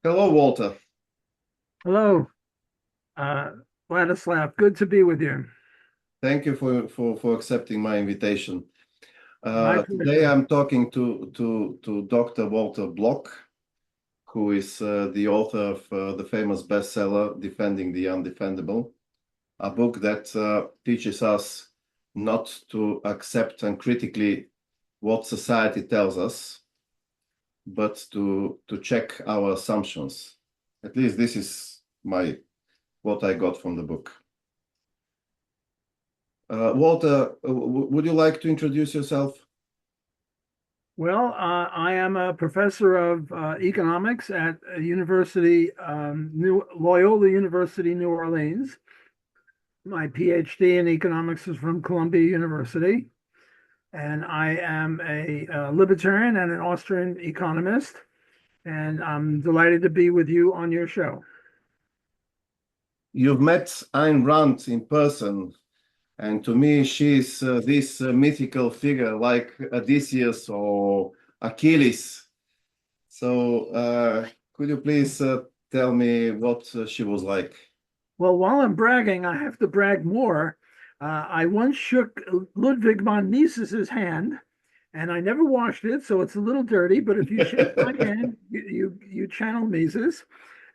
Hello, Walter. Hello, uh, Vladislav. Good to be with you. Thank you for accepting my invitation. My Today pleasure. I'm talking to Dr. Walter Block, who is the author of the famous bestseller Defending the Undefendable, a book that teaches us not to accept uncritically what society tells us, but to check our assumptions. At least this is my what I got from the book. Walter, would you like to introduce yourself? Well, I am a professor of economics at Loyola University, New Orleans. My PhD in economics is from Columbia University, and I am a libertarian and an Austrian economist. And I'm delighted to be with you on your show. You've met Ayn Rand in person, and to me, she's this mythical figure like Odysseus or Achilles. So, could you please tell me what she was like? Well, while I'm bragging, I have to brag more. I once shook Ludwig von Mises's hand, and I never washed it, so it's a little dirty. But if you shake my hand, you channel Mises.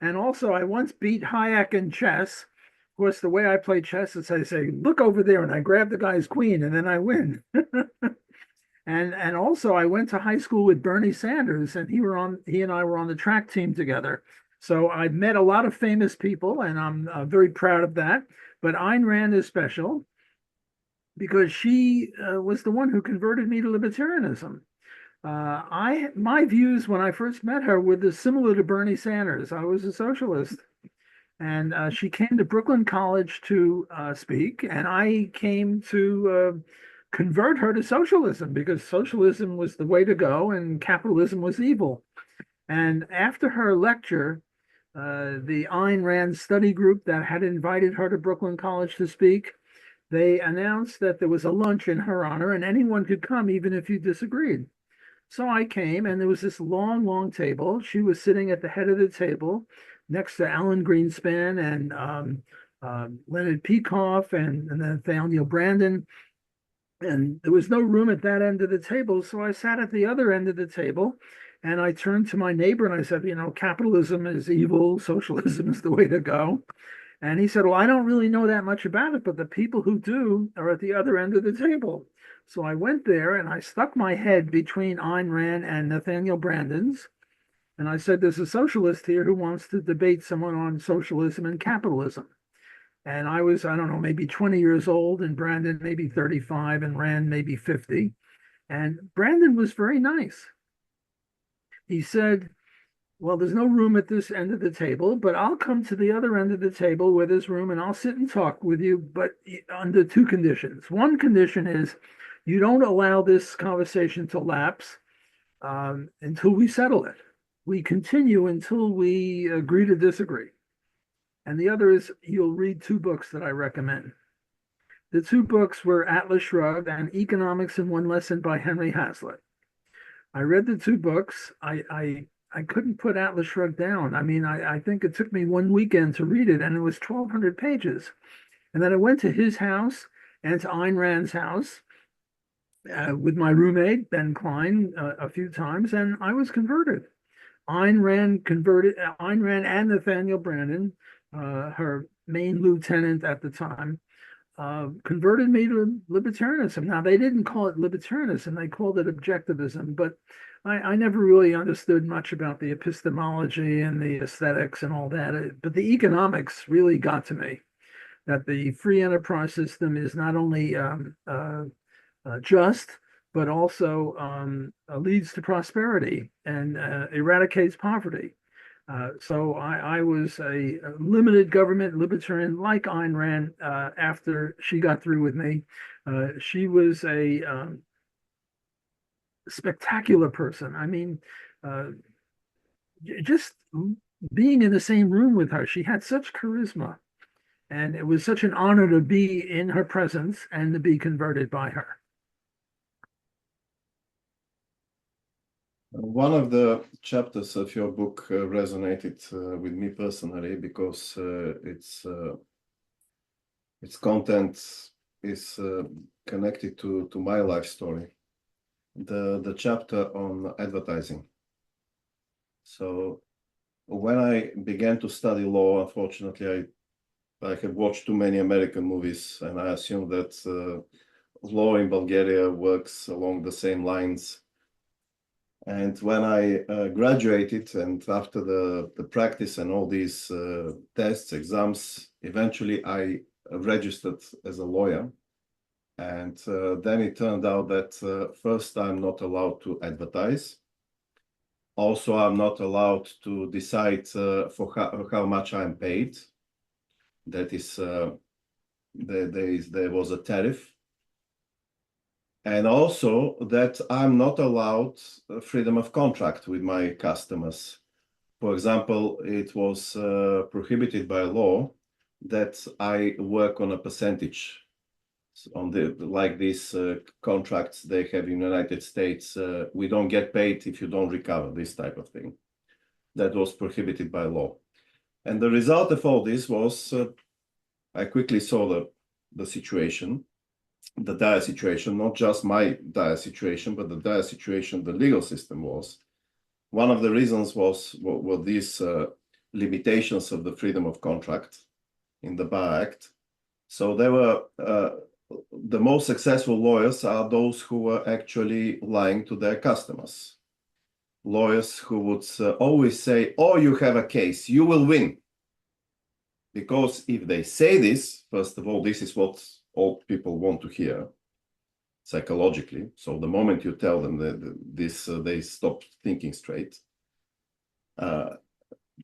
And also, I once beat Hayek in chess. Of course, the way I play chess is I say, "Look over there," and I grab the guy's queen, and then I win. And also I went to high school with Bernie Sanders, and he and I were on the track team together. So I've met a lot of famous people, and I'm very proud of that. But Ayn Rand is special because she was the one who converted me to libertarianism. I my views when I first met her were similar to Bernie Sanders. I was a socialist, and she came to Brooklyn College to speak, and I came to convert her to socialism because socialism was the way to go and capitalism was evil. And after her lecture, the Ayn Rand study group that had invited her to Brooklyn College to speak, they announced that there was a lunch in her honor and anyone could come even if you disagreed. So I came, and there was this long, long table. She was sitting at the head of the table next to Alan Greenspan and Leonard Peikoff and Nathaniel Brandon. And there was no room at that end of the table. So I sat at the other end of the table and I turned to my neighbor and I said, capitalism is evil, socialism is the way to go. And he said, "Well, I don't really know that much about it, but the people who do are at the other end of the table." So I went there and I stuck my head between Ayn Rand and Nathaniel Brandon's. And I said, "There's a socialist here who wants to debate someone on socialism and capitalism." And I was, I don't know, maybe 20 years old, and Brandon maybe 35, and Rand maybe 50. And Brandon was very nice. He said, "Well, there's no room at this end of the table, but I'll come to the other end of the table where there's room and I'll sit and talk with you, but under two conditions. One condition is you don't allow this conversation to lapse until we settle it. We continue until we agree to disagree. And the other is you'll read two books that I recommend." The two books were Atlas Shrugged and Economics in One Lesson by Henry Hazlitt. I read the two books. I couldn't put Atlas Shrugged down. I mean, I think it took me one weekend to read it, and it was 1,200 pages. And then I went to his house and to Ayn Rand's house with my roommate, Ben Klein, a few times, and I was converted. Ayn Rand and Nathaniel Brandon, her main lieutenant at the time, converted me to libertarianism. Now, they didn't call it libertarianism, they called it objectivism, but I never really understood much about the epistemology and the aesthetics and all that. But the economics really got to me that the free enterprise system is not only just, but also leads to prosperity and eradicates poverty. So I was a limited government libertarian like Ayn Rand after she got through with me. She was a spectacular person. I mean, uh, just being in the same room with her, she had such charisma. And it was such an honor to be in her presence and to be converted by her. One of the chapters of your book resonated with me personally because its content is connected to my life story. The chapter on advertising. So when I began to study law, unfortunately, I had watched too many American movies, and I assumed that law in Bulgaria works along the same lines. And when I graduated, and after the practice and all these tests, exams, eventually I registered as a lawyer. And then it turned out that first, I'm not allowed to advertise. Also, I'm not allowed to decide for how much I'm paid. That is, there was a tariff. And also that I'm not allowed freedom of contract with my customers. For example, it was prohibited by law that I work on a percentage on like these contracts they have in the United States. We don't get paid if you don't recover, this type of thing. That was prohibited by law. And the result of all this was I quickly saw the situation, the dire situation, not just my dire situation, but the dire situation the legal system was. One of the reasons were these limitations of the freedom of contract in the Bar Act. So they were the most successful lawyers are those who were actually lying to their customers. Lawyers who would always say, "Oh, you have a case, you will win." Because if they say this, first of all, this is what all people want to hear psychologically. So the moment you tell them this, they stop thinking straight.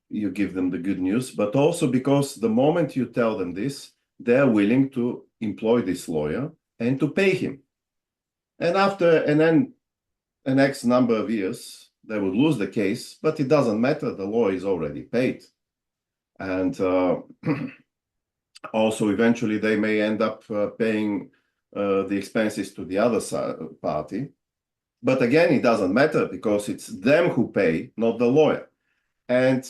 You give them the good news, but also because the moment you tell them this, they're willing to employ this lawyer and to pay him. And then an X number of years, they would lose the case, but it doesn't matter. The lawyer is already paid. And also, eventually, they may end up paying the expenses to the other party. But again, it doesn't matter because it's them who pay, not the lawyer. And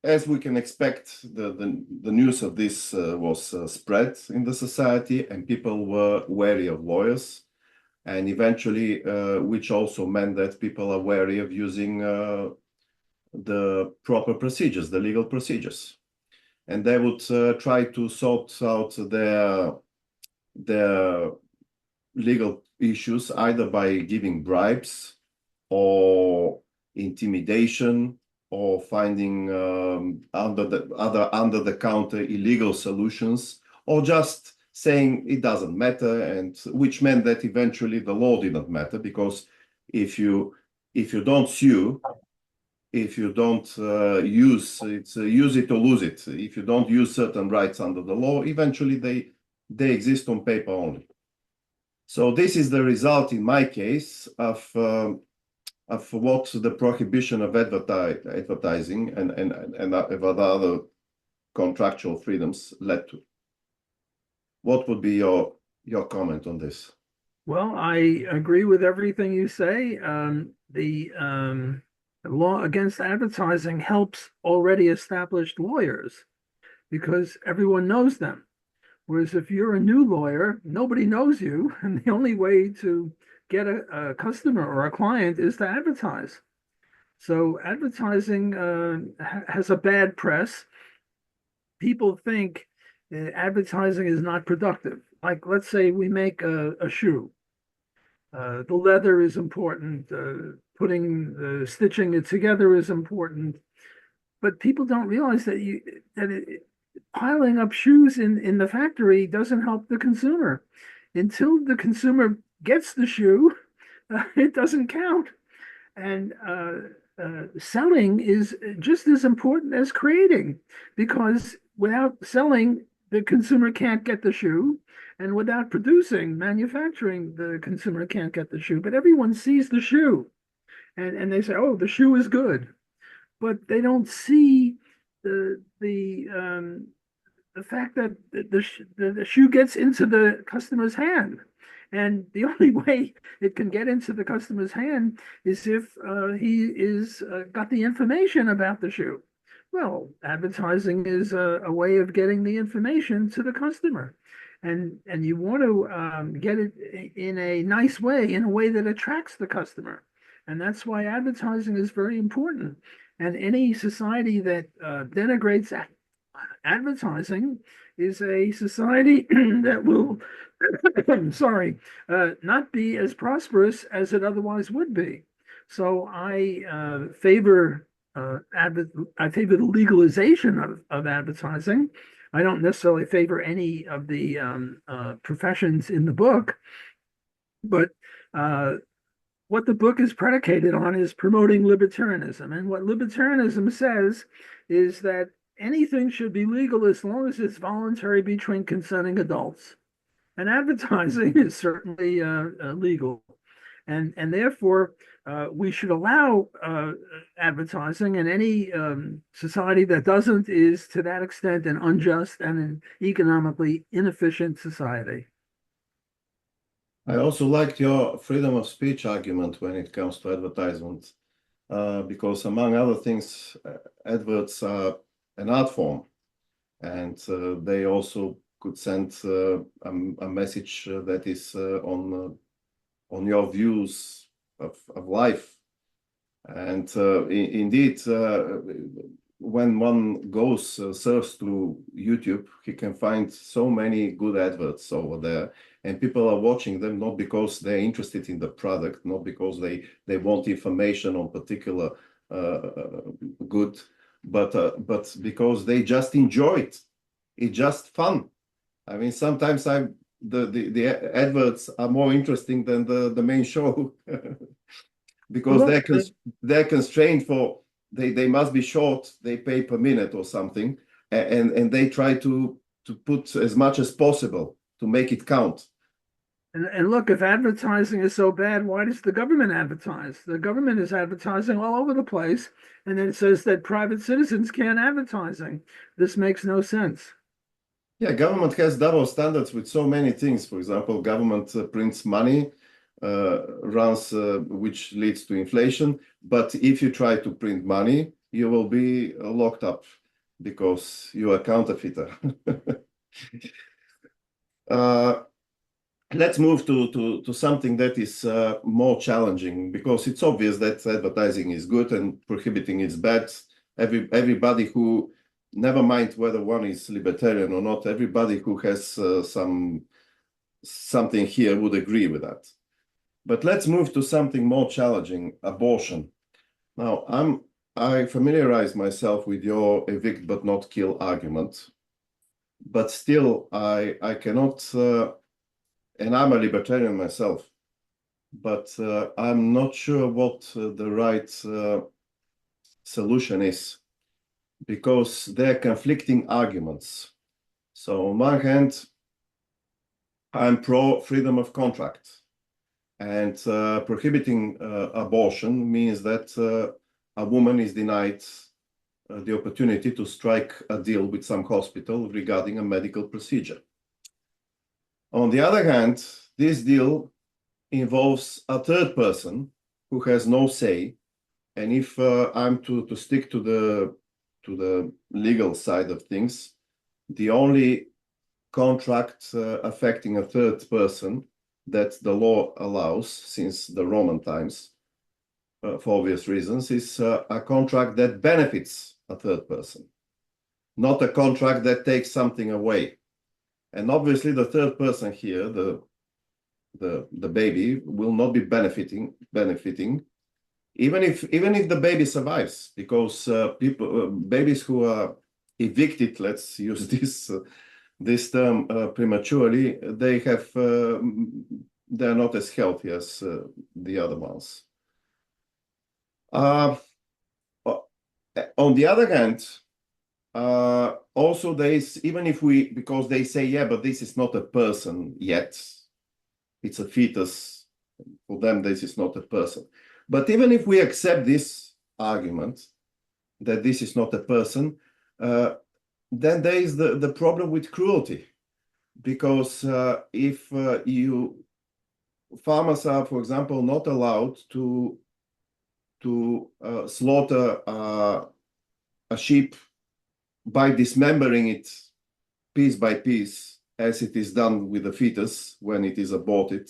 as we can expect, the news of this was spread in the society, and people were wary of lawyers. And eventually, which also meant that people are wary of using the proper procedures, the legal procedures. And they would try to sort out their legal issues either by giving bribes or intimidation or finding under the counter illegal solutions, or just saying it doesn't matter, and which meant that eventually the law didn't matter, because if you don't sue, if you don't use it or lose it, if you don't use certain rights under the law, eventually they exist on paper only. So this is the result, in my case, of what the prohibition of advertising and other contractual freedoms led to. What would be your comment on this? Well, I agree with everything you say. The law against advertising helps already established lawyers because everyone knows them. Whereas if you're a new lawyer, nobody knows you, and the only way to get a customer or a client is to advertise. So advertising has a bad press. People think that advertising is not productive. Like, let's say we make a shoe. The leather is important. Stitching it together is important. But people don't realize piling up shoes in the factory doesn't help the consumer. Until the consumer gets the shoe, it doesn't count. And selling is just as important as creating, because without selling, the consumer can't get the shoe. And without manufacturing, the consumer can't get the shoe. But everyone sees the shoe and they say, oh, the shoe is good. But they don't see the fact that the shoe gets into the customer's hand. And the only way it can get into the customer's hand is if he is got the information about the shoe. Well, advertising is a way of getting the information to the customer, and you want to get it in a nice way, in a way that attracts the customer, and that's why advertising is very important. And any society that denigrates advertising is a society that will, sorry, not be as prosperous as it otherwise would be. So I favor the legalization of advertising. I don't necessarily favor any of the professions in the book, but what the book is predicated on is promoting libertarianism. And what libertarianism says is that anything should be legal as long as it's voluntary between consenting adults. And advertising is certainly legal. And therefore, we should allow advertising, and any society that doesn't is to that extent an unjust and an economically inefficient society. I also liked your freedom of speech argument when it comes to advertisement, because among other things, adverts are an art form, and they also could send a message that is on your views of life. And indeed, when one goes surfs through YouTube, he can find so many good adverts over there, and people are watching them not because they're interested in the product, not because they want information on particular good, but because they just enjoy it. It's just fun. I mean, sometimes the adverts are more interesting than the main show because they're constrained for they must be short. They pay per minute or something, and they try to put as much as possible to make it count. And look, if advertising is so bad, why does the government advertise? The government is advertising all over the place, and then it says that private citizens can't advertising. This makes no sense. Yeah, government has double standards with so many things. For example, government prints money, runs, which leads to inflation. But if you try to print money, you will be locked up because you are a counterfeiter. Let's move to something that is more challenging, because it's obvious that advertising is good and prohibiting is bad. Everybody who, never mind whether one is libertarian or not, everybody who has something here would agree with that. But let's move to something more challenging: abortion. Now, I familiarize myself with your evict but not kill argument, but still I cannot. And I'm a libertarian myself, but I'm not sure what the right solution is, because they're conflicting arguments. So on one hand, I'm pro freedom of contract, and prohibiting abortion means that a woman is denied the opportunity to strike a deal with some hospital regarding a medical procedure. On the other hand, this deal involves a third person who has no say, and if I'm to stick to the legal side of things, the only contract affecting a third person that the law allows since the Roman times, for obvious reasons, is a contract that benefits a third person, not a contract that takes something away. And obviously the third person here, the baby, will not be benefiting, even if the baby survives, because babies who are evicted, let's use this term prematurely, they're not as healthy as the other ones. On the other hand, also there is, even if because they say, yeah, but this is not a person yet, it's a fetus, for them this is not a person. But even if we accept this argument that this is not a person, then there is the problem with cruelty, because if you farmers are, for example, not allowed to slaughter a sheep by dismembering it piece by piece, as it is done with the fetus when it is aborted.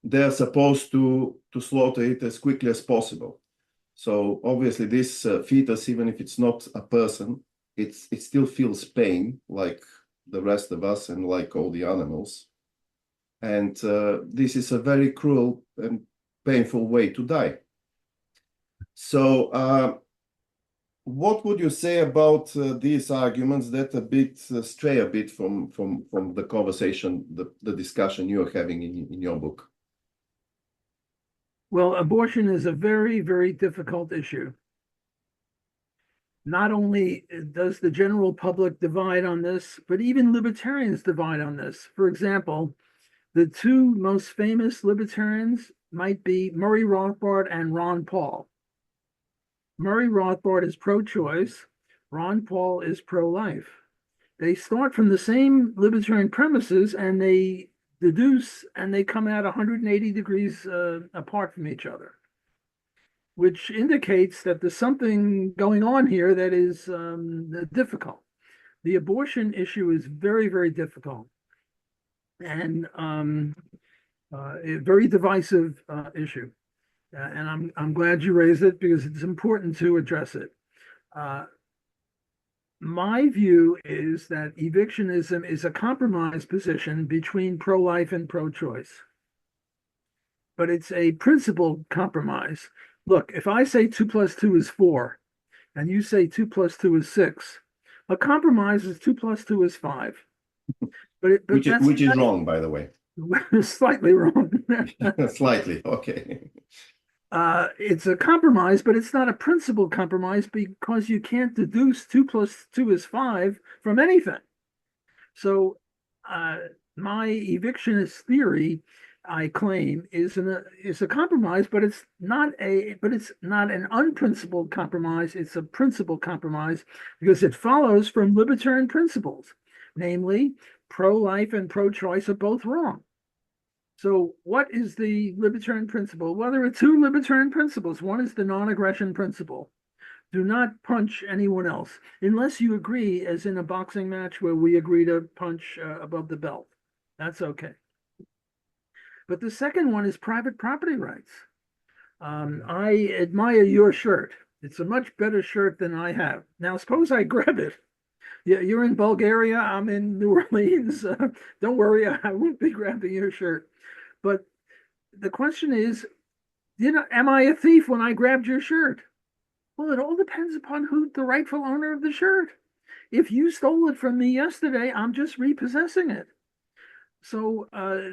They're supposed to slaughter it as quickly as possible. So obviously this fetus, even if it's not a person, it still feels pain like the rest of us and like all the animals. And this is a very cruel and painful way to die. So what would you say about these arguments that stray a bit from the conversation, the discussion you're having in your book? Well, abortion is a very, very difficult issue. Not only does the general public divide on this, but even libertarians divide on this. For example, the two most famous libertarians might be Murray Rothbard and Ron Paul. Murray Rothbard is pro-choice. Ron Paul is pro-life. They start from the same libertarian premises and they deduce and they come out 180 degrees apart from each other, which indicates that there's something going on here that is difficult. The abortion issue is very, very difficult and a very divisive issue. And I'm glad you raised it because it's important to address it. My view is that evictionism is a compromise position between pro-life and pro-choice, but it's a principled compromise. Look, if I say 2 plus 2 is 4, and you say 2 plus 2 is 6, a compromise is 2 plus 2 is 5. But which is wrong, by the way. Slightly wrong. Slightly, okay. It's a compromise, but it's not a principled compromise because you can't deduce 2 plus 2 is 5 from anything. So my evictionist theory, I claim, is a compromise, but it's not an unprincipled compromise. It's a principled compromise because it follows from libertarian principles, namely pro-life and pro-choice are both wrong. So what is the libertarian principle? Well, there are two libertarian principles. One is the non-aggression principle. Do not punch anyone else unless you agree, as in a boxing match where we agree to punch above the belt. That's okay. But the second one is private property rights. I admire your shirt. It's a much better shirt than I have. Now, suppose I grab it. You're in Bulgaria. I'm in New Orleans. Don't worry, I won't be grabbing your shirt. But the question is, am I a thief when I grabbed your shirt? Well, it all depends upon who the rightful owner of the shirt. If you stole it from me yesterday, I'm just repossessing it. So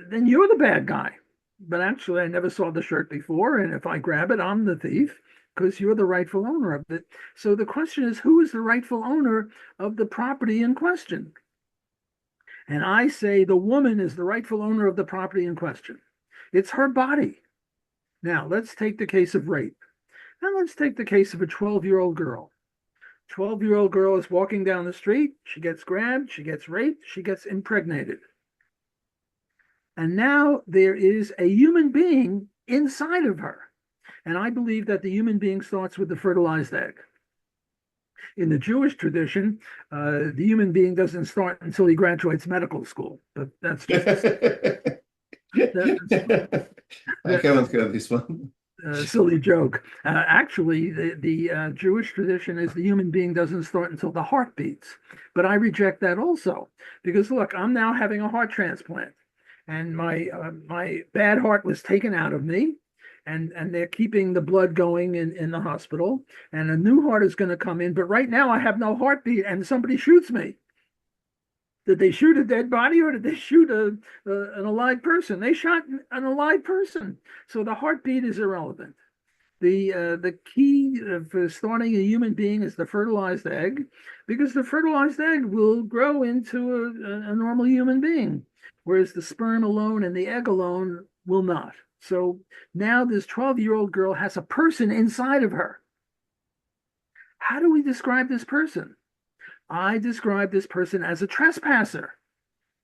then you're the bad guy. But actually, I never saw the shirt before. And if I grab it, I'm the thief because you're the rightful owner of it. So the question is, who is the rightful owner of the property in question? And I say the woman is the rightful owner of the property in question. It's her body. Now, let's take the case of rape. Now, let's take the case of a 12-year-old girl. 12-year-old girl is walking down the street. She gets grabbed. She gets raped. She gets impregnated. And now there is a human being inside of her. And I believe that the human being starts with the fertilized egg. In the Jewish tradition, the human being doesn't start until he graduates medical school. But that's just I haven't heard this one. Silly joke. Actually, the Jewish tradition is the human being doesn't start until the heart beats. But I reject that also because look, I'm now having a heart transplant, and my bad heart was taken out of me. And they're keeping the blood going in the hospital, and a new heart is going to come in. But right now, I have no heartbeat, and somebody shoots me. Did they shoot a dead body, or did they shoot an alive person? They shot an alive person, so the heartbeat is irrelevant. The key for starting a human being is the fertilized egg, because the fertilized egg will grow into a normal human being, whereas the sperm alone and the egg alone will not. So now this 12-year-old girl has a person inside of her. How do we describe this person? I describe this person as a trespasser,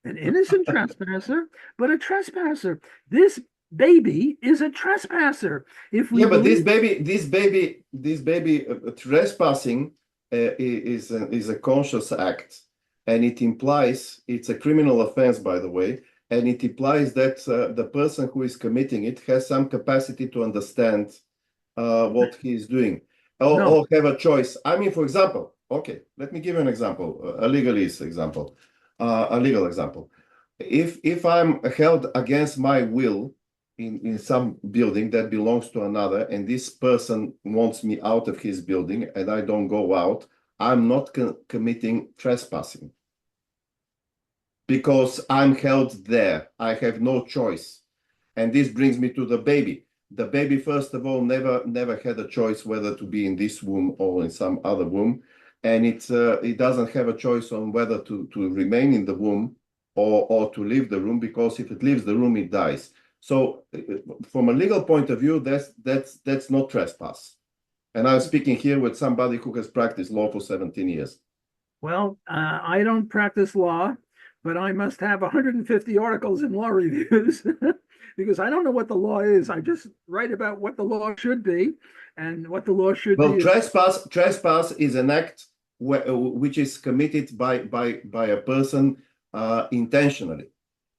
an innocent trespasser, but a trespasser. This baby is a trespasser. If we Yeah, but believe, this baby trespassing is a conscious act, and it implies it's a criminal offense, by the way, and it implies that the person who is committing it has some capacity to understand what he is doing, no, or have a choice. I mean, for example, okay, let me give you an example, a legalese example, a legal example. If I'm held against my will in some building that belongs to another, and this person wants me out of his building and I don't go out, I'm not committing trespassing because I'm held there. I have no choice. And this brings me to the baby. The baby, first of all, never had a choice whether to be in this womb or in some other womb, and it doesn't have a choice on whether to remain in the womb or to leave the room, because if it leaves the room, it dies. So, from a legal point of view, that's not trespass. And I'm speaking here with somebody who has practiced law for 17 years. well, I don't practice law, but I must have 150 articles in law reviews because I don't know what the law is. I just write about what the law should be, and what the law should Well, be is trespass is an act which is committed by a person intentionally,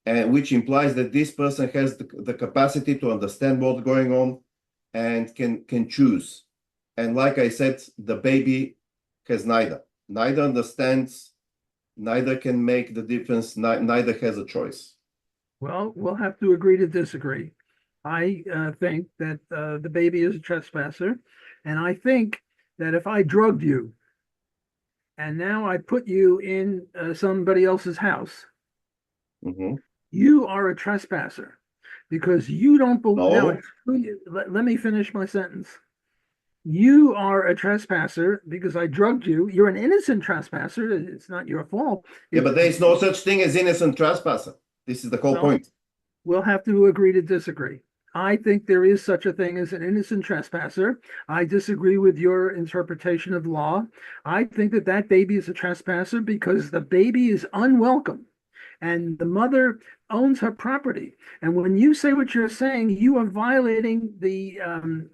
and which implies that this person has the capacity to understand what's going on and can choose. And like I said, the baby has neither understands, neither can make the difference, neither has a choice. well, we'll have to agree to disagree. I think that the baby is a trespasser, and I think that if I drugged you and now I put you in somebody else's house, Mhm. you are a trespasser because you don't believe. Now, No, let me finish my sentence. You are a trespasser because I drugged you. You're an innocent trespasser. It's not your fault. yeah, It's but there is no such thing as innocent trespasser. This is the whole well, point. we'll have to agree to disagree. I think there is such a thing as an innocent trespasser. I disagree with your interpretation of law. I think that that baby is a trespasser because the baby is unwelcome and the mother owns her property. And when you say what you're saying, you are violating the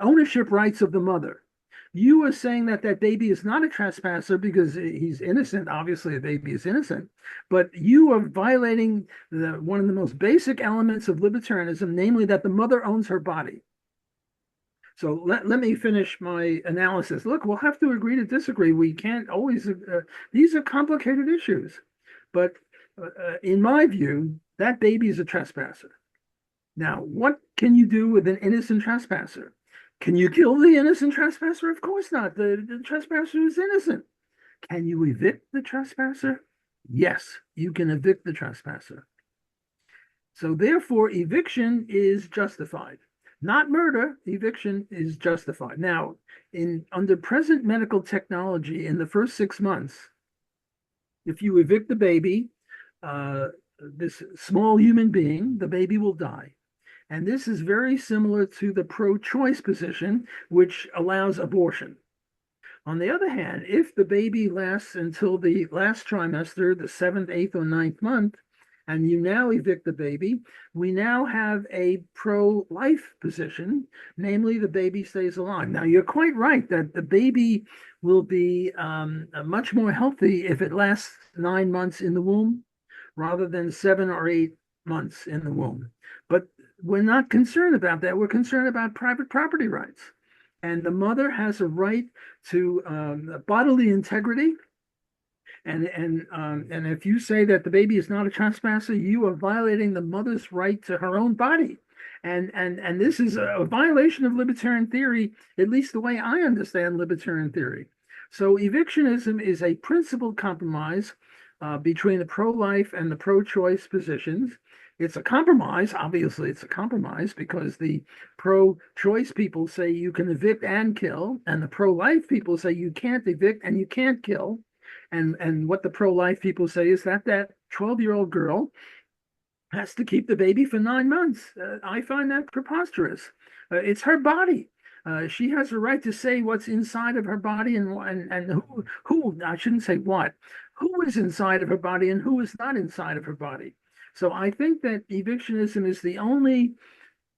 ownership rights of the mother. You are saying that that baby is not a trespasser because he's innocent. Obviously, a baby is innocent, but you are violating one of the most basic elements of libertarianism, namely that the mother owns her body. So let me finish my analysis. Look, we'll have to agree to disagree. We can't always, these are complicated issues. But in my view, that baby is a trespasser. Now, what can you do with an innocent trespasser? Can you kill the innocent trespasser? Of course not. The trespasser is innocent. Can you evict the trespasser? Yes, you can evict the trespasser. So therefore, eviction is justified. Not murder, eviction is justified. Now, in under present medical technology, in the first 6 months, if you evict the baby, uh, this small human being, the baby will die. And this is very similar to the pro-choice position, which allows abortion. On the other hand, if the baby lasts until the last trimester, the seventh, eighth, or ninth month, and you now evict the baby, we now have a pro-life position, namely the baby stays alive. Now, you're quite right that the baby will be much more healthy if it lasts 9 months in the womb rather than 7 or 8 months in the womb. But we're not concerned about that. We're concerned about private property rights. And the mother has a right to bodily integrity. And if you say that the baby is not a trespasser, you are violating the mother's right to her own body. And this is a violation of libertarian theory, at least the way I understand libertarian theory. So evictionism is a principled compromise between the pro-life and the pro-choice positions. It's a compromise. Obviously, it's a compromise because the pro-choice people say you can evict and kill, and the pro-life people say you can't evict and you can't kill. And what the pro-life people say is that that 12-year-old girl has to keep the baby for 9 months. I find that preposterous. It's her body. She has a right to say what's inside of her body and who I shouldn't say what, who is inside of her body and who is not inside of her body. So I think that evictionism is the only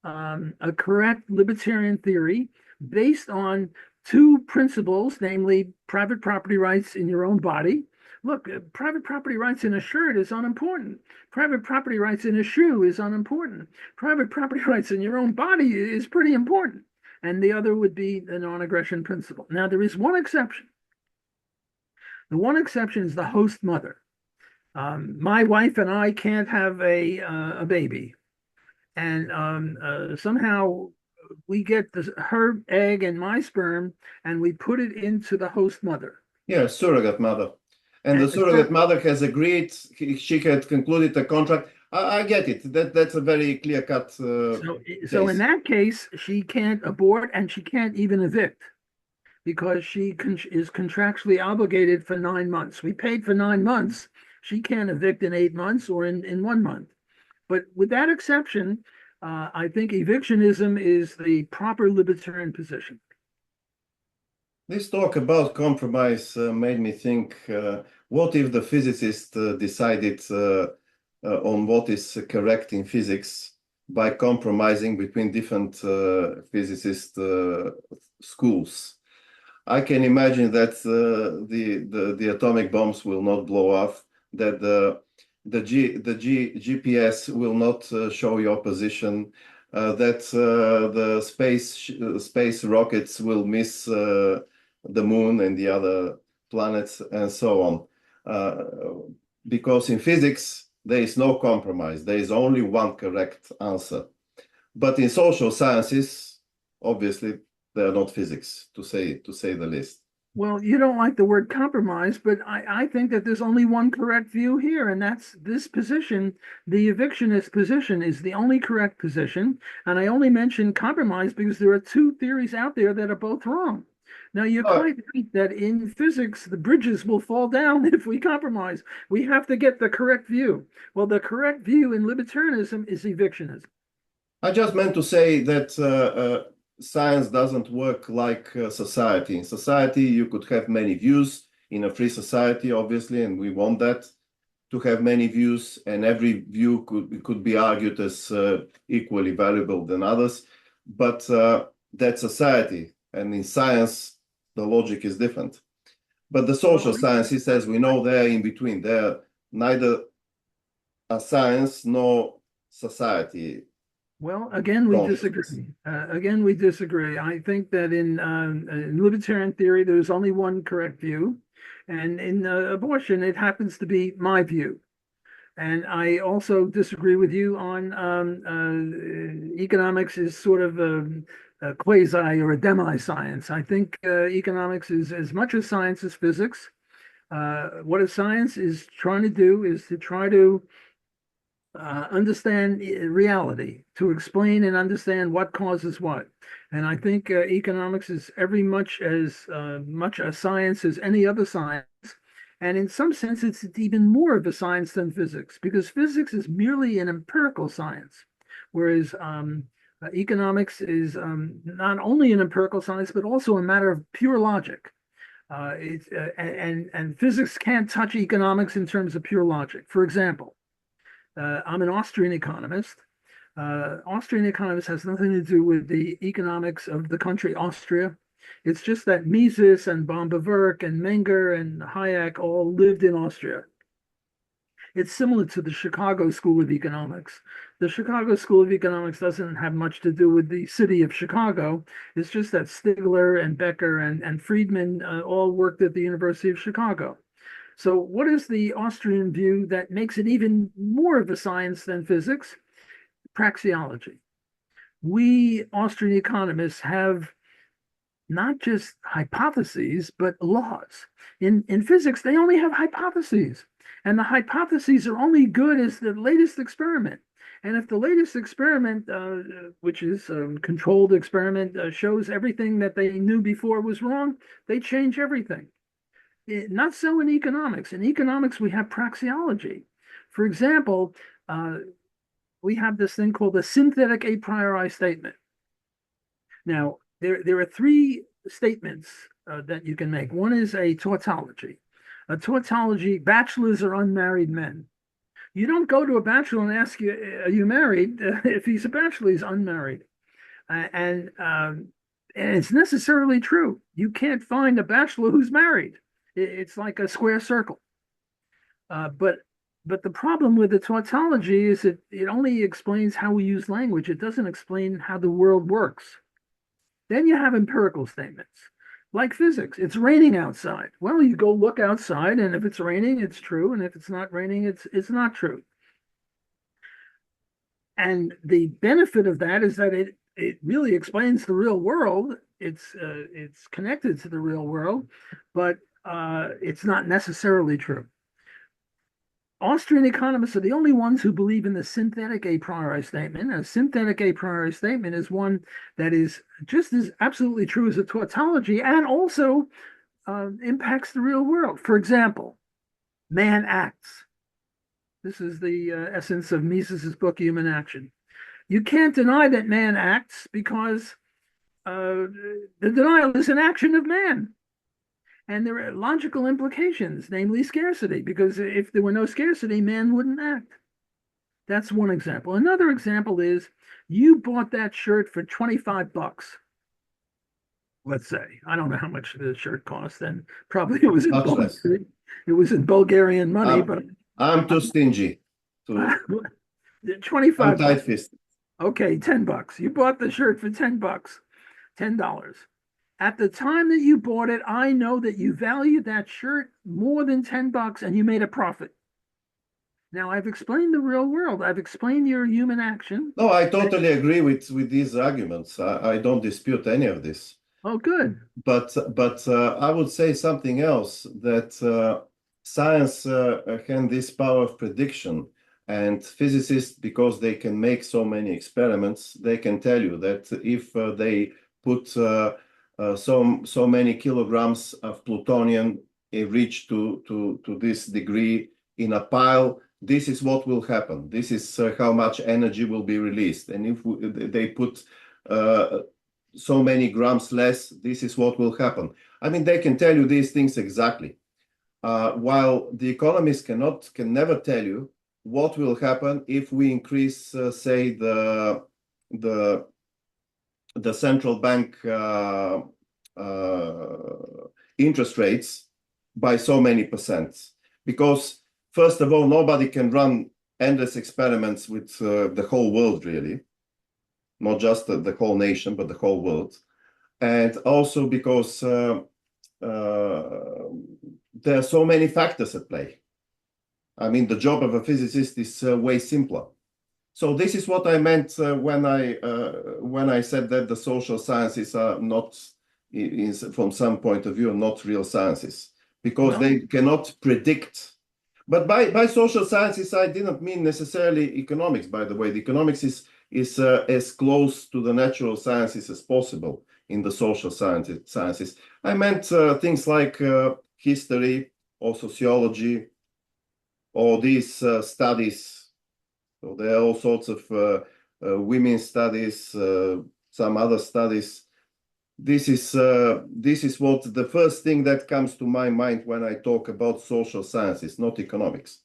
a correct libertarian theory based on two principles, namely private property rights in your own body. Look, private property rights in a shirt is unimportant. Private property rights in a shoe is unimportant. Private property rights in your own body is pretty important. And the other would be the non-aggression principle. Now, there is one exception. The one exception is the host mother. My wife and I can't have a baby, and somehow we get her egg and my sperm, and we put it into the host mother. Yeah, surrogate mother. And the And surrogate mother has agreed, she had concluded a contract. I get it. That's a very clear-cut so in case. that case, she can't abort and she can't even evict because she is contractually obligated for 9 months. We paid for 9 months. She can't evict in 8 months or in 1 month. But with that exception, I think evictionism is the proper libertarian position. This talk about compromise made me think, what if the physicist decided on what is correct in physics by compromising between different physicist schools? I can imagine that the atomic bombs will not blow off, that the GPS will not show your position, that the space rockets will miss the moon and the other planets, and so on. Because in physics, there is no compromise. There is only one correct answer. But in social sciences, obviously, they are not physics, to say the least. Well, you don't like the word compromise, but I think that there's only one correct view here, and that's this position. The evictionist position is the only correct position. And I only mention compromise because there are two theories out there that are both wrong. Now, you're quite right that in physics, the bridges will fall down if we compromise. We have to get the correct view. Well, the correct view in libertarianism is evictionism. I just meant to say that science doesn't work like society. In society, you could have many views. In a free society, obviously, and we want that, to have many views, and every view could be argued as equally valuable than others. But that's society, and in science, the logic is different. But the social sciences, as we know, they're in between. They're neither a science nor society. Well, again, we disagree. Again, we disagree. I think that in libertarian theory, there's only one correct view. And in abortion, it happens to be my view. And I also disagree with you on economics is sort of a quasi or a demi-science. I think economics is as much a science as physics. What a science is trying to do is to try to understand reality, to explain and understand what causes what. And I think economics is every much as much a science as any other science. And in some sense, it's even more of a science than physics, because physics is merely an empirical science, whereas economics is not only an empirical science, but also a matter of pure logic. And physics can't touch economics in terms of pure logic. For example, I'm an Austrian economist. Austrian economist has nothing to do with the economics of the country Austria. It's just that Mises and von Beauvoir and Menger and Hayek all lived in Austria. It's similar to the Chicago School of Economics. The Chicago School of Economics doesn't have much to do with the city of Chicago. It's just that Stigler and Becker and Friedman all worked at the University of Chicago. So what is the Austrian view that makes it even more of a science than physics? Praxeology. We Austrian economists have not just hypotheses, but laws. In physics, they only have hypotheses. And the hypotheses are only good as the latest experiment. And if the latest experiment, which is a controlled experiment, shows everything that they knew before was wrong, they change everything. Not so in economics. In economics, we have praxeology. For example, we have this thing called the synthetic a priori statement. Now, there are three statements that you can make. One is a tautology. A tautology, bachelors are unmarried men. You don't go to a bachelor and ask you, "Are you married?" If he's a bachelor, he's unmarried, and it's necessarily true. You can't find a bachelor who's married. It's like a square circle. But the problem with the tautology is it only explains how we use language. It doesn't explain how the world works. Then you have empirical statements, like physics. It's raining outside. Well, you go look outside, and if it's raining, it's true, and if it's not raining, it's not true. And the benefit of that is that it really explains the real world. It's connected to the real world, but it's not necessarily true. Austrian economists are the only ones who believe in the synthetic a priori statement. A synthetic a priori statement is one that is just as absolutely true as a tautology and also impacts the real world. For example, man acts. This is the essence of Mises's book, Human Action. You can't deny that man acts because the denial is an action of man. And there are logical implications, namely scarcity, because if there were no scarcity, man wouldn't act. That's one example. Another example is you bought that shirt for 25 bucks, let's say. I don't know how much the shirt cost, and probably it was in Much less. it was in Bulgarian money, but I'm too stingy. I'm 25 bucks. tight-fisted. Okay, 10 bucks. You bought the shirt for 10 bucks, $10. At the time that you bought it, I know that you valued that shirt more than 10 bucks and you made a profit. Now, I've explained the real world. I've explained your human action. No, I totally agree with these arguments. I don't dispute any of this. Oh, good. But I would say something else, that science has this power of prediction, and physicists, because they can make so many experiments, they can tell you that if they put so many kilograms of plutonium enriched to this degree in a pile, this is what will happen. This is how much energy will be released. And if they put so many grams less, this is what will happen. I mean, they can tell you these things exactly. While the economists can never tell you what will happen if we increase, say, the central bank interest rates by so many percent. Because first of all, nobody can run endless experiments with the whole world, really. Not just the whole nation, but the whole world. And also because there are so many factors at play. I mean, the job of a physicist is way simpler. So this is what I meant when I said that the social sciences are not, from some point of view, not real sciences, because they cannot predict. But by social sciences, I didn't mean necessarily economics, by the way. The economics is as close to the natural sciences as possible in the social sciences. I meant things like history or sociology or these studies. So there are all sorts of women's studies, some other studies. This is what the first thing that comes to my mind when I talk about social sciences, not economics.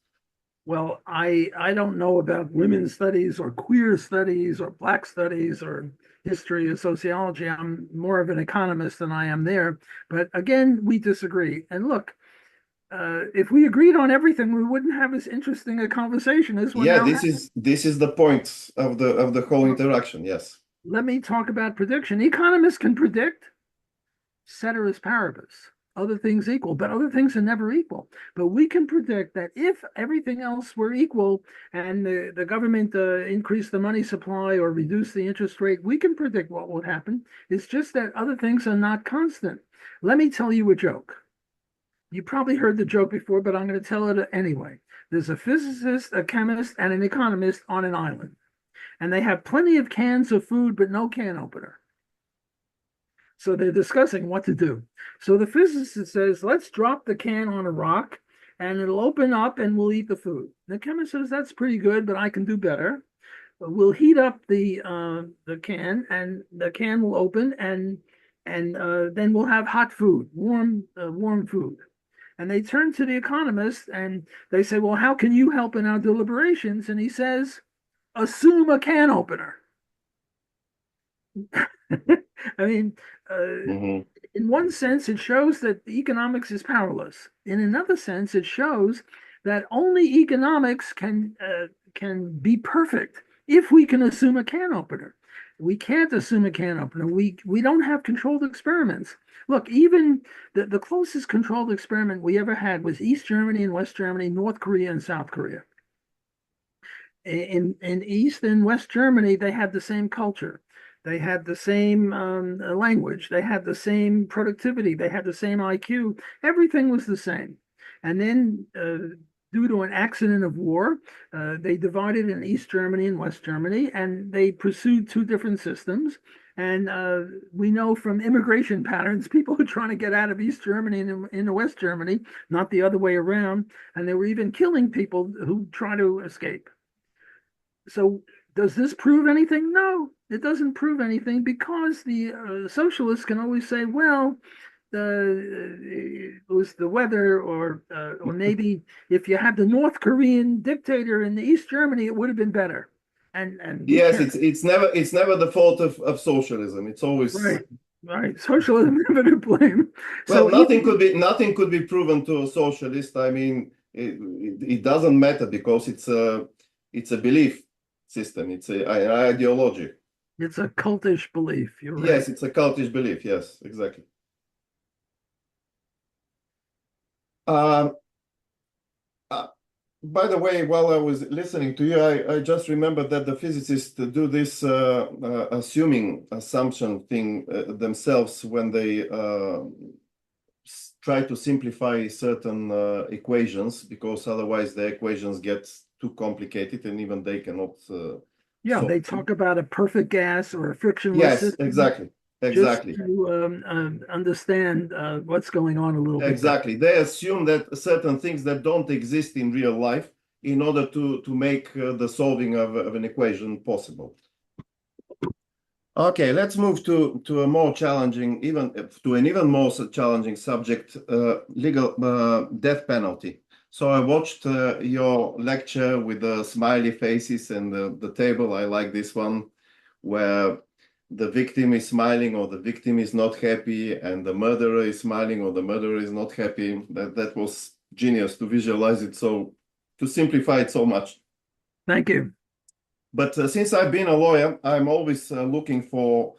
Well, I don't know about women's studies or queer studies or black studies or history or sociology. I'm more of an economist than I am there. But again, we disagree. And look, if we agreed on everything, we wouldn't have as interesting a conversation as we're now having. This is the point of the whole interaction. Yes. Let me talk about prediction. Economists can predict, ceteris paribus, other things equal, but other things are never equal. But we can predict that if everything else were equal and the government increased the money supply or reduced the interest rate, we can predict what would happen. It's just that other things are not constant. Let me tell you a joke. You probably heard the joke before, but I'm going to tell it anyway. There's a physicist, a chemist, and an economist on an island, and they have plenty of cans of food, but no can opener. So they're discussing what to do. So the physicist says, let's drop the can on a rock and it'll open up and we'll eat the food. The chemist says, that's pretty good, but I can do better. We'll heat up the can and the can will open and then we'll have hot food, warm food. And they turn to the economist and they say, well, how can you help in our deliberations? And he says, assume a can opener. I mean, Mhm. in one sense, it shows that economics is powerless. In another sense, it shows that only economics can be perfect if we can assume a can opener. We can't assume a can opener. We don't have controlled experiments. Look, even the closest controlled experiment we ever had was East Germany and West Germany, North Korea and South Korea. In East and West Germany, they had the same culture. They had the same language. They had the same productivity. They had the same IQ. Everything was the same. And then, due to an accident of war, they divided in East Germany and West Germany, and they pursued two different systems. And we know from immigration patterns, people were trying to get out of East Germany and into West Germany, not the other way around. And they were even killing people who try to escape. So does this prove anything? No, it doesn't prove anything because the socialists can always say, well, it was the weather, or maybe if you had the North Korean dictator in the East Germany, it would have been better. And who Yes, cares? it's never the fault of socialism. It's always Right, right. Socialism never to blame. well, So even nothing could be proven to a socialist. I mean, it doesn't matter because it's a belief system. It's an ideology. it's a cultish belief. You're right. Yes, it's a cultish belief. Yes, exactly. Um, uh, by the way, while I was listening to you, I just remembered that the physicists do this assuming assumption thing themselves when they try to simplify certain equations, because otherwise the equations get too complicated and even they cannot Yeah, solve they them. talk about a perfect gas or a frictionless Yes, system exactly, just exactly. to understand what's going on a little bit better. Exactly. They assume that certain things that don't exist in real life in order to make the solving of an equation possible. Okay, let's move to a more challenging, even to an even more challenging subject, legal death penalty. So I watched your lecture with the smiley faces and the table. I like this one, where the victim is smiling or the victim is not happy, and the murderer is smiling or the murderer is not happy. That was genius to visualize it, so to simplify it so much. Thank you. But since I've been a lawyer, I'm always looking for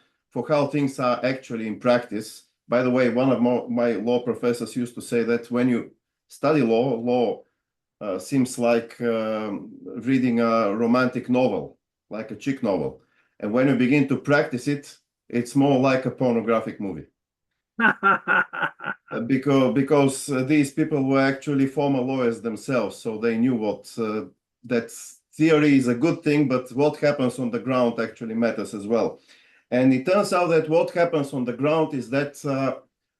how things are actually in practice. By the way, one of my law professors used to say that when you study law seems like reading a romantic novel, like a chick novel. And when you begin to practice it, it's more like a pornographic movie. Because these people were actually former lawyers themselves, so they knew what that theory is a good thing, but what happens on the ground actually matters as well. And it turns out that what happens on the ground is that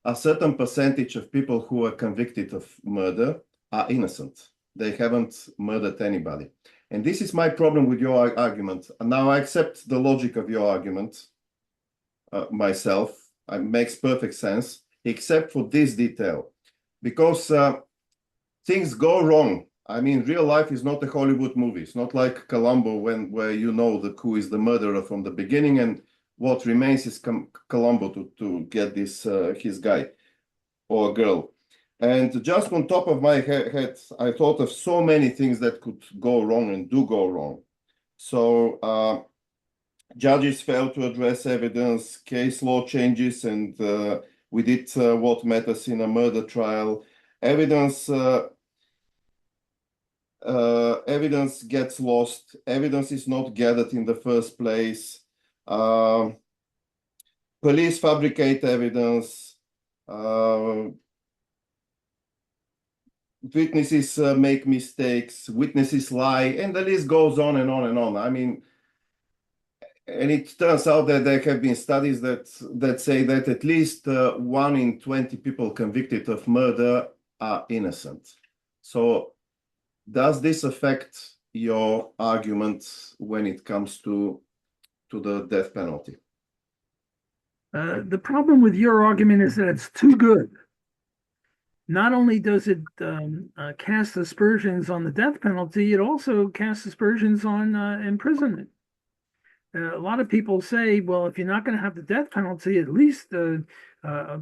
a certain percentage of people who are convicted of murder are innocent. They haven't murdered anybody. And this is my problem with your argument. And now I accept the logic of your argument myself. It makes perfect sense, except for this detail. Because things go wrong. I mean, real life is not a Hollywood movie. It's not like Columbo, where you know who is the murderer from the beginning, and what remains is Columbo to get this his guy or girl. And just on top of my head, I thought of so many things that could go wrong and do go wrong. So judges fail to address evidence, case law changes, and we did what matters in a murder trial. Evidence evidence gets lost. Evidence is not gathered in the first place. Police fabricate evidence. Witnesses make mistakes. Witnesses lie, and the list goes on and on and on. I mean, and it turns out that there have been studies that say that at least 1 in 20 people convicted of murder are innocent. So does this affect your argument when it comes to the death penalty? The problem with your argument is that it's too good. not only does it cast aspersions on the death penalty, it also casts aspersions on imprisonment. A lot of people say, well, if you're not going to have the death penalty, at least a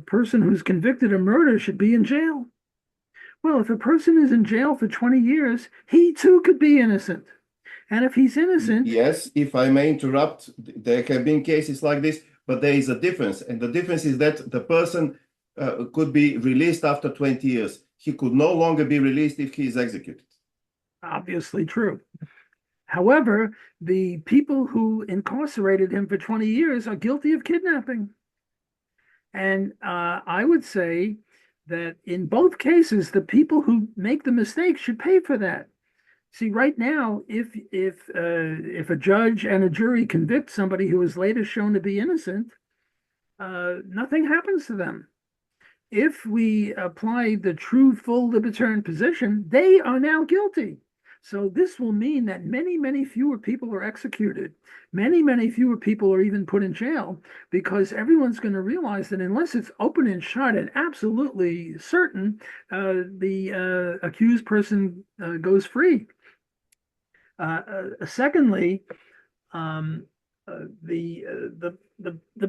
person who's convicted of murder should be in jail. Well, if a person is in jail for 20 years, he too could be innocent. And if he's innocent, Yes, if I may interrupt, there have been cases like this, but there is a difference. And the difference is that the person could be released after 20 years. He could no longer be released if he is executed. obviously true. However, the people who incarcerated him for 20 years are guilty of kidnapping. And I would say that in both cases, the people who make the mistake should pay for that. See, right now, if a judge and a jury convict somebody who is later shown to be innocent, nothing happens to them. If we apply the true full libertarian position, they are now guilty. So this will mean that many, many fewer people are executed. Many, many fewer people are even put in jail because everyone's going to realize that unless it's open and shut and absolutely certain, the accused person goes free. Secondly, the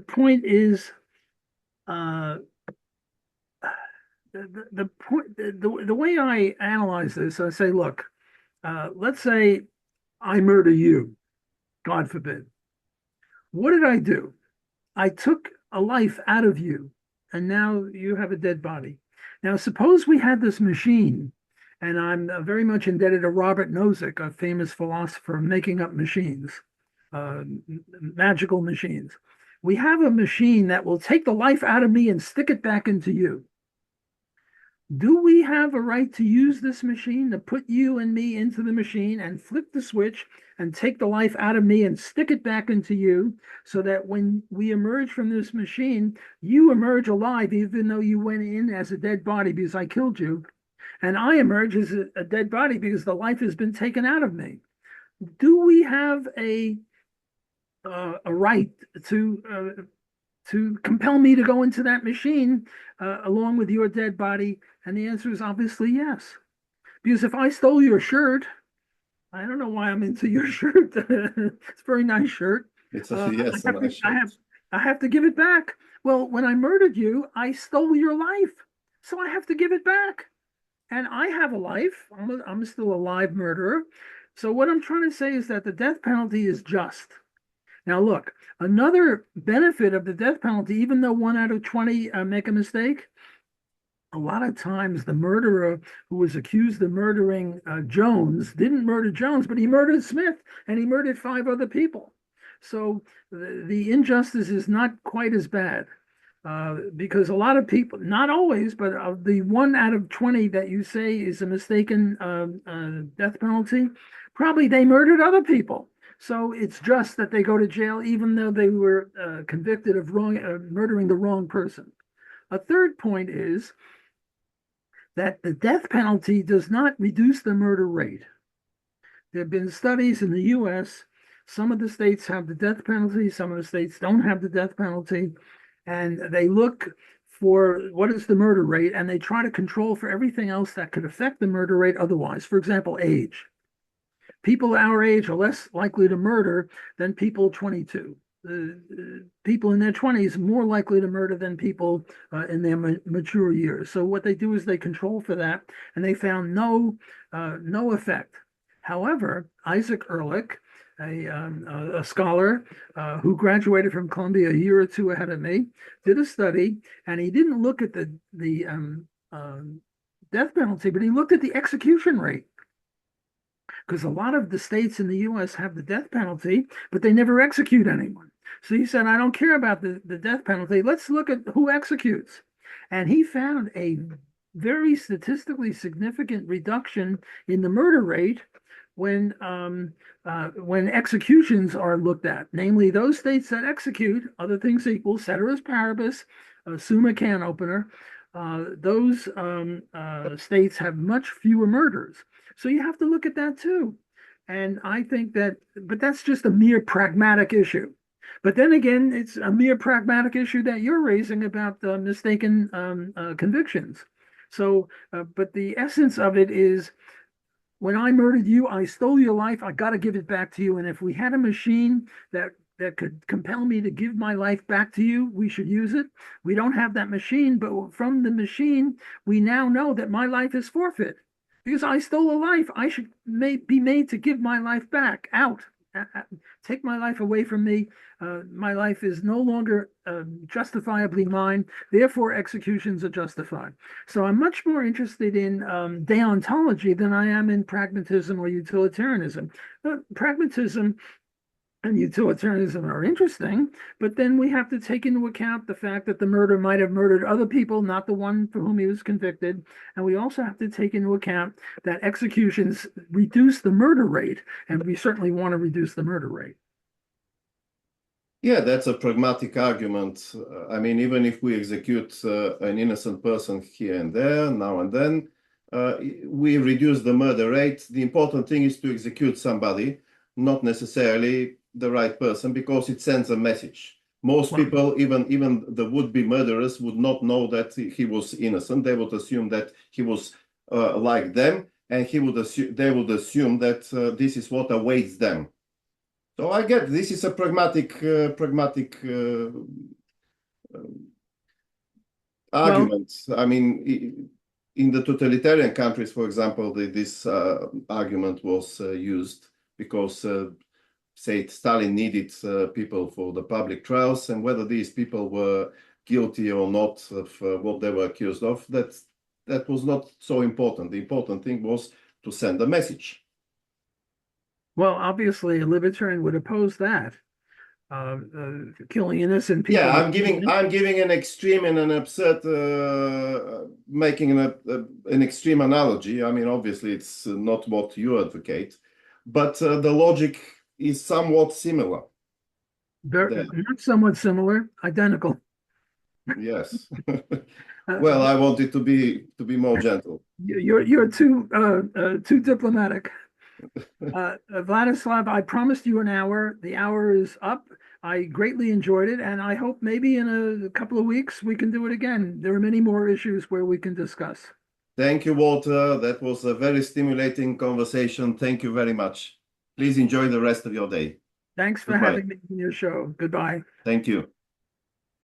point is the point the way I analyze this, I say, look, let's say I murder you, God forbid. What did I do? I took a life out of you, and now you have a dead body. Now, suppose we had this machine, and I'm very much indebted to Robert Nozick, a famous philosopher, making up machines, magical machines. We have a machine that will take the life out of me and stick it back into you. Do we have a right to use this machine to put you and me into the machine and flip the switch and take the life out of me and stick it back into you so that when we emerge from this machine, you emerge alive, even though you went in as a dead body because I killed you, and I emerge as a dead body because the life has been taken out of me? Do we have a right to compel me to go into that machine along with your dead body? And the answer is obviously yes. Because if I stole your shirt, I don't know why I'm into your shirt. It's a very nice shirt. It's a yes, I a have nice to, I shirt. have, I have to give it back. Well, when I murdered you, I stole your life. So I have to give it back. And I have a life. I'm still a live murderer. So what I'm trying to say is that the death penalty is just. Now, look, another benefit of the death penalty, even though 1 out of 20 make a mistake, a lot of times the murderer who was accused of murdering Jones didn't murder Jones, but he murdered Smith and he murdered 5 other people. So the injustice is not quite as bad. Because a lot of people, not always, but of the 1 out of 20 that you say is a mistaken death penalty, probably they murdered other people. So it's just that they go to jail, even though they were convicted of murdering the wrong person. A third point is that the death penalty does not reduce the murder rate. There have been studies in the US. Some of the states have the death penalty, some of the states don't have the death penalty. And they look for what is the murder rate, and they try to control for everything else that could affect the murder rate otherwise. For example, age. People our age are less likely to murder than people 22. People in their 20s more likely to murder than people in their mature years. So what they do is they control for that, and they found no effect. However, Isaac Ehrlich, a scholar who graduated from Columbia a year or 2 ahead of me, did a study, and he didn't look at the death penalty, but he looked at the execution rate. Because a lot of the states in the US have the death penalty, but they never execute anyone. So he said, I don't care about the death penalty. Let's look at who executes. And he found a very statistically significant reduction in the murder rate when executions are looked at, namely those states that execute, other things equal, ceteris paribus, summa can opener, those states have much fewer murders. So you have to look at that too. And I think that, but that's just a mere pragmatic issue. But then again, it's a mere pragmatic issue that you're raising about mistaken convictions. So, but the essence of it is when I murdered you, I stole your life. I got to give it back to you. And if we had a machine that could compel me to give my life back to you, we should use it. We don't have that machine, but from the machine, we now know that my life is forfeit because I stole a life. I should be made to give my life back out. Take my life away from me. My life is no longer justifiably mine. Therefore, executions are justified. So I'm much more interested in deontology than I am in pragmatism or utilitarianism. Pragmatism and utilitarianism are interesting, but then we have to take into account the fact that the murderer might have murdered other people, not the one for whom he was convicted. And we also have to take into account that executions reduce the murder rate, and we certainly want to reduce the murder rate. Yeah, that's a pragmatic argument. I mean, even if we execute an innocent person here and there, now and then, we reduce the murder rate. The important thing is to execute somebody, not necessarily the right person, because it sends a message. Most people, even the would-be murderers, would not know that he was innocent. They would assume that he was like them, and they would assume that this is what awaits them. So I get this is a pragmatic argument. I mean, in the totalitarian countries, for example, this argument was used because, say, Stalin needed people for the public trials, and whether these people were guilty or not of what they were accused of, that was not so important. The important thing was to send a message. Well, obviously, a libertarian would oppose that, killing innocent people. Yeah, I'm giving an extreme and an absurd, making an extreme analogy. I mean, obviously, it's not what you advocate, but the logic is somewhat similar. Not somewhat similar, identical. Yes. Well, I wanted to be more gentle. You're too diplomatic. Vladislav, I promised you an hour. The hour is up. I greatly enjoyed it, and I hope maybe in a couple of weeks we can do it again. There are many more issues where we can discuss. Thank you, Walter. That was a very stimulating conversation. Thank you very much. Please enjoy the rest of your day. Thanks for having me on your show. Goodbye. Thank you.